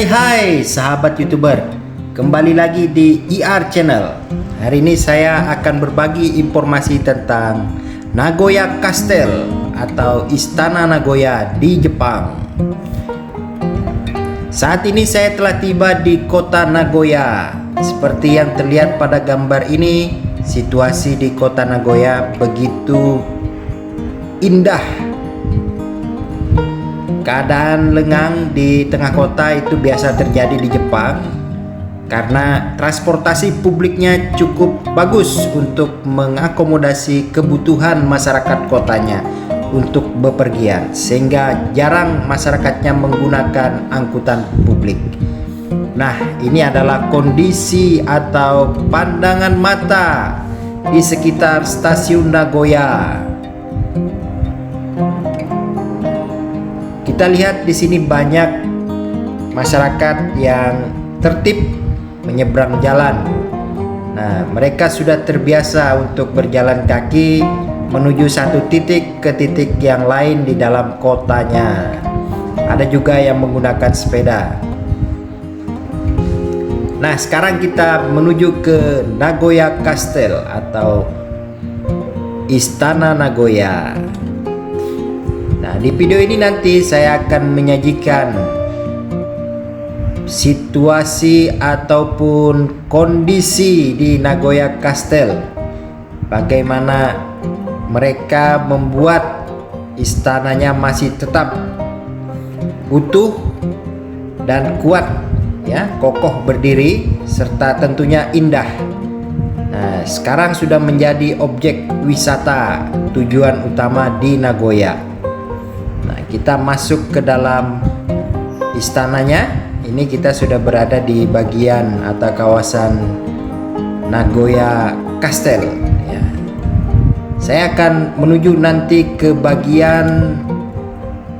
Hai sahabat YouTuber, kembali lagi di IR Channel. Hari ini saya akan berbagi informasi tentang Nagoya Castle atau Istana Nagoya di Jepang. Saat ini saya telah tiba di kota Nagoya. Seperti yang terlihat pada gambar ini, situasi di kota Nagoya begitu indah. Keadaan lengang di tengah kota itu biasa terjadi di Jepang karena transportasi publiknya cukup bagus untuk mengakomodasi kebutuhan masyarakat kotanya untuk bepergian, sehingga jarang masyarakatnya menggunakan angkutan publik. Nah, ini adalah kondisi atau pandangan mata di sekitar stasiun Nagoya. Kita lihat di sini banyak masyarakat yang tertib menyeberang jalan. Nah, mereka sudah terbiasa untuk berjalan kaki menuju satu titik ke titik yang lain di dalam kotanya. Ada juga yang menggunakan sepeda. Nah, sekarang kita menuju ke Nagoya Castle atau Istana Nagoya. Nah, di video ini nanti saya akan menyajikan situasi ataupun kondisi di Nagoya Castle. Bagaimana mereka membuat istananya masih tetap utuh dan kuat, ya, kokoh berdiri serta tentunya indah. Nah, sekarang sudah menjadi objek wisata tujuan utama di Nagoya. Nah, kita masuk ke dalam istananya. Ini kita sudah berada di bagian atau kawasan Nagoya Castle, ya. Saya akan menuju nanti ke bagian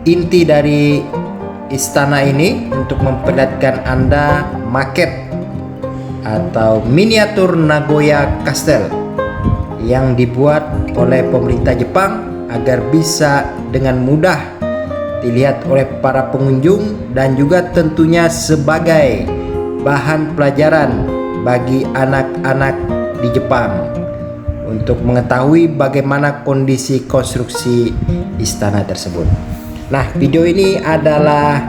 inti dari istana ini untuk memperlihatkan Anda maket atau miniatur Nagoya Castle yang dibuat oleh pemerintah Jepang agar bisa dengan mudah dilihat oleh para pengunjung dan juga tentunya sebagai bahan pelajaran bagi anak-anak di Jepang untuk mengetahui bagaimana kondisi konstruksi istana tersebut. Nah, video ini adalah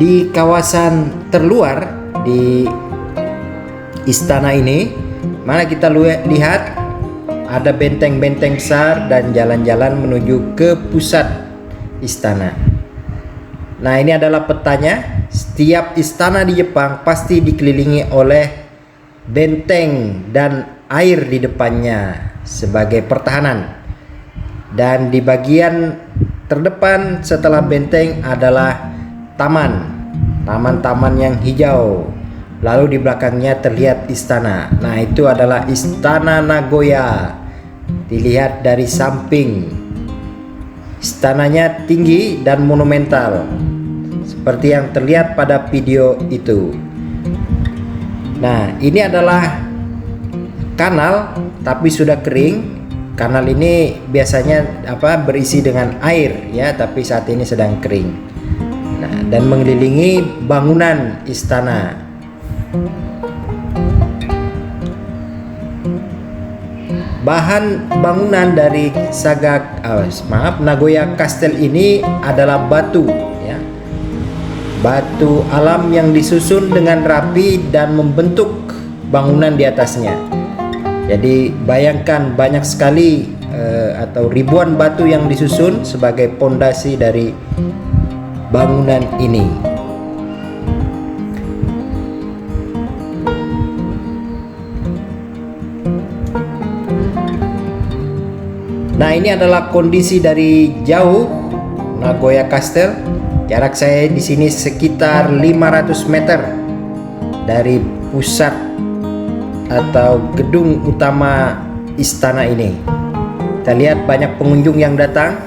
di kawasan terluar di istana ini, mana kita lihat ada benteng-benteng besar dan jalan-jalan menuju ke pusat istana. Nah, ini adalah petanya. Setiap istana di Jepang pasti dikelilingi oleh benteng dan air di depannya sebagai pertahanan. Dan di bagian terdepan setelah benteng adalah taman-taman yang hijau. Lalu di belakangnya terlihat istana. Nah, itu adalah Istana Nagoya. Dilihat dari samping. Istananya tinggi dan monumental, seperti yang terlihat pada video itu. Nah, ini adalah kanal tapi sudah kering. Kanal ini biasanya berisi dengan air, ya, tapi saat ini sedang kering. Nah, dan mengelilingi bangunan istana. Bahan bangunan dari Nagoya Castle ini adalah batu, ya. Batu alam yang disusun dengan rapi dan membentuk bangunan di atasnya. Jadi bayangkan banyak sekali atau ribuan batu yang disusun sebagai pondasi dari bangunan ini. Nah, ini adalah kondisi dari jauh Nagoya Castle. Jarak saya di sini sekitar 500 meter dari pusat atau gedung utama istana ini. Kita lihat banyak pengunjung yang datang.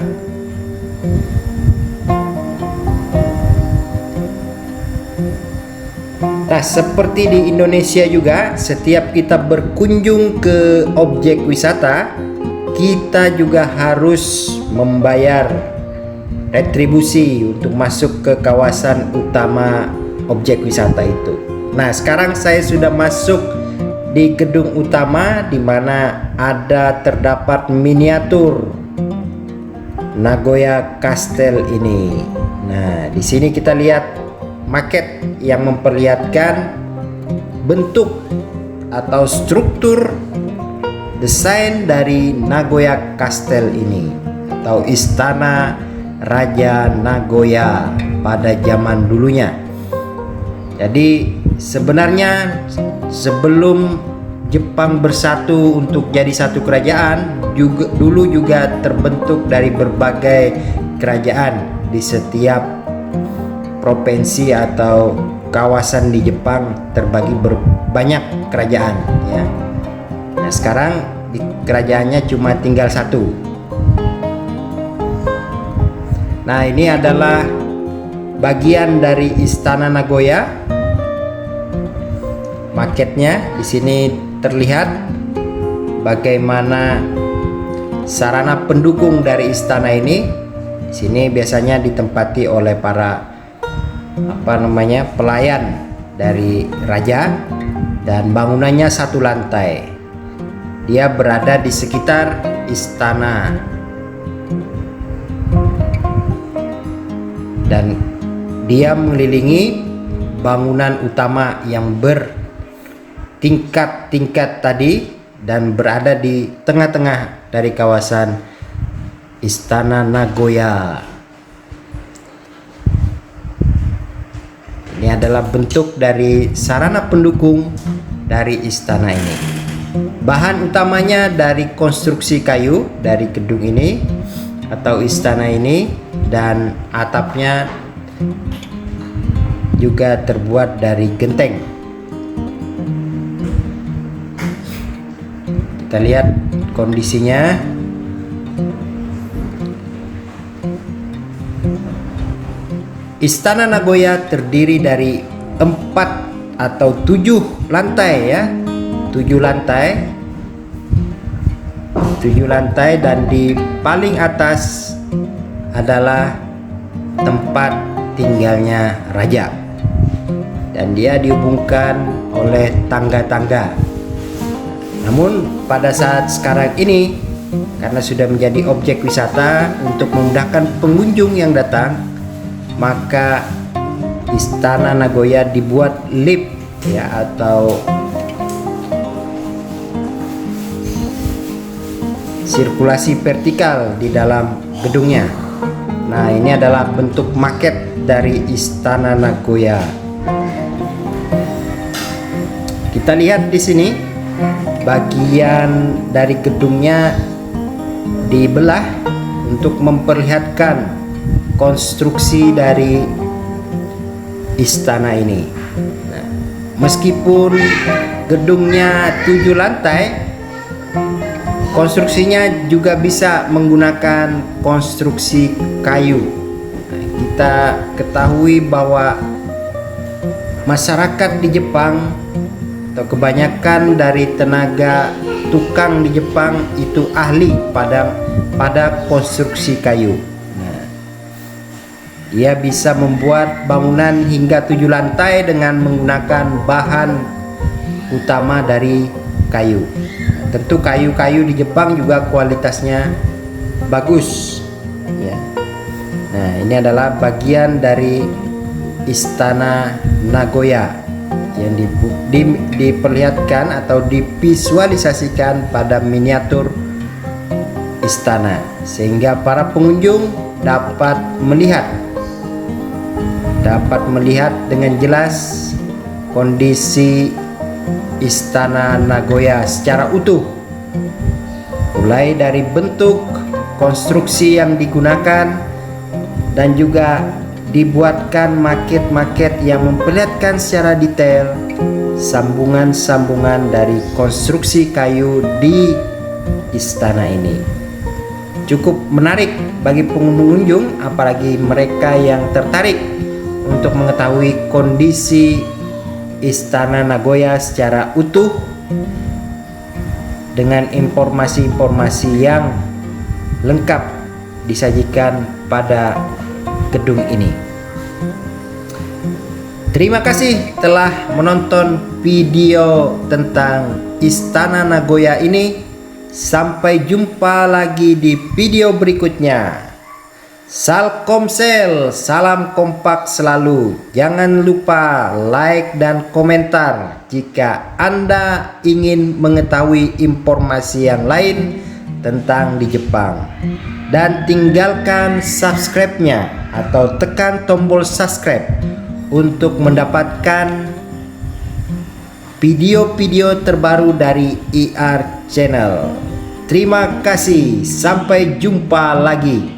Nah, seperti di Indonesia juga, setiap kita berkunjung ke objek wisata, kita juga harus membayar retribusi untuk masuk ke kawasan utama objek wisata itu. Nah, sekarang saya sudah masuk di gedung utama di mana terdapat miniatur Nagoya Castle ini. Nah, di sini kita lihat maket yang memperlihatkan bentuk atau struktur desain dari Nagoya Castle ini atau istana Raja Nagoya pada zaman dulunya. Jadi sebenarnya sebelum Jepang bersatu untuk jadi satu kerajaan, dulu juga terbentuk dari berbagai kerajaan di setiap provinsi atau kawasan di Jepang terbagi berbanyak kerajaan ya. Nah, sekarang kerajaannya cuma tinggal satu. Nah, ini adalah bagian dari Istana Nagoya. Maketnya di sini terlihat bagaimana sarana pendukung dari istana ini. Di sini biasanya ditempati oleh para pelayan dari raja, dan bangunannya satu lantai. Dia berada di sekitar istana dan dia mengelilingi bangunan utama yang bertingkat-tingkat tadi dan berada di tengah-tengah dari kawasan Istana Nagoya. Ini adalah bentuk dari sarana pendukung dari istana ini. Bahan utamanya dari konstruksi kayu dari gedung ini atau istana ini, dan atapnya juga terbuat dari genteng. Kita lihat kondisinya. Istana Nagoya terdiri dari 4 atau 7 lantai ya. 7 lantai dan di paling atas adalah tempat tinggalnya raja. Dan dia dihubungkan oleh tangga-tangga. Namun pada saat sekarang ini, karena sudah menjadi objek wisata untuk memudahkan pengunjung yang datang, maka Istana Nagoya dibuat lift ya, atau sirkulasi vertikal di dalam gedungnya. Nah, ini adalah bentuk maket dari Istana Nagoya. Kita lihat di sini bagian dari gedungnya dibelah untuk memperlihatkan konstruksi dari istana ini. Nah, meskipun gedungnya 7 lantai, konstruksinya juga bisa menggunakan konstruksi kayu. Nah, kita ketahui bahwa masyarakat di Jepang atau kebanyakan dari tenaga tukang di Jepang itu ahli pada konstruksi kayu. Ia bisa membuat bangunan hingga 7 lantai dengan menggunakan bahan utama dari kayu. Tentu kayu-kayu di Jepang juga kualitasnya bagus ya. Nah, ini adalah bagian dari Istana Nagoya yang diperlihatkan atau divisualisasikan pada miniatur istana, sehingga para pengunjung dapat melihat dengan jelas kondisi Istana Nagoya secara utuh, mulai dari bentuk konstruksi yang digunakan dan juga dibuatkan maket-maket yang memperlihatkan secara detail sambungan-sambungan dari konstruksi kayu di istana ini. Cukup menarik bagi pengunjung, apalagi mereka yang tertarik untuk mengetahui kondisi Istana Nagoya secara utuh dengan informasi-informasi yang lengkap disajikan pada gedung ini. Terima kasih telah menonton video tentang Istana Nagoya ini. Sampai jumpa lagi di video berikutnya. Salkomsel, salam kompak selalu. Jangan lupa like dan komentar jika Anda ingin mengetahui informasi yang lain tentang di Jepang. Dan tinggalkan subscribe-nya atau tekan tombol subscribe untuk mendapatkan video-video terbaru dari IR Channel. Terima kasih, sampai jumpa lagi.